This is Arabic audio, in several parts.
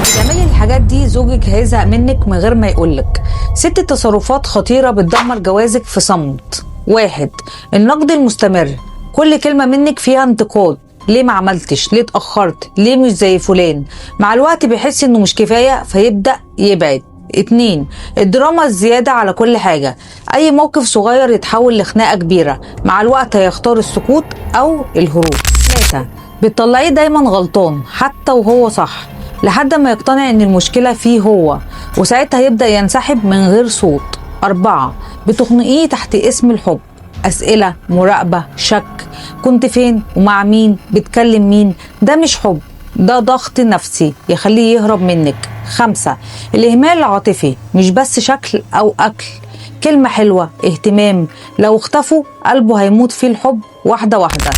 بتعملي الحاجات دي زوجك هيزهق منك من غير ما يقولك. 6 تصرفات خطيرة بتدمر جوازك في صمت. 1. النقد المستمر، كل كلمة منك فيها انتقاد. ليه ما عملتش؟ ليه اتأخرت؟ ليه مش زي فلان؟ مع الوقت بيحس انه مش كفاية فيبدأ يبعد. 2. الدراما الزيادة على كل حاجة، أي موقف صغير يتحول لخناقة كبيرة، مع الوقت هيختار السكوت أو الهروب. 3. بتطلعيه دايما غلطان حتى وهو صح، لحد ما يقتنع ان المشكلة فيه هو، وساعتها يبدأ ينسحب من غير صوت. 4. بتخنقيه تحت اسم الحب، أسئلة، مراقبة، شك، كنت فين ومع مين، بتكلم مين. ده مش حب، ده ضغط نفسي يخليه يهرب منك. 5. الإهمال العاطفي، مش بس شكل أو أكل، كلمة حلوة، اهتمام، لو اختفوا قلبه هيموت فيه الحب واحدة واحدة.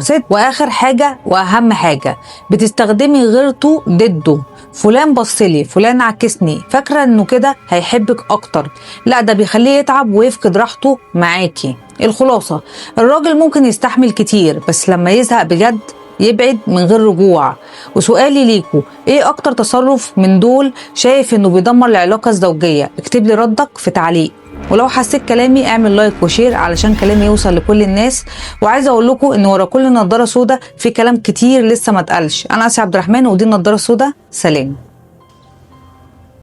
6. وآخر حاجة وأهم حاجة، بتستخدمي غيرته ضده. فلان بصلي، فلان عكسني، فاكرة انه كده هيحبك اكتر. لا، ده بيخليه يتعب ويفقد راحته معاكي. الخلاصة، الراجل ممكن يستحمل كتير، بس لما يزهق بجد يبعد من غير رجوع. وسؤالي ليكوا، ايه اكتر تصرف من دول شايف انه بيدمر العلاقة الزوجية؟ اكتب لي ردك في تعليق. ولو حسيت كلامي اعمل لايك وشير علشان كلامي يوصل لكل الناس. وعايزه اقول لكم ان ورا كل نضاره سودا في كلام كتير لسه ما اتقالش. انا اسيا عبد الرحمن ودي النضاره السودا. سلام.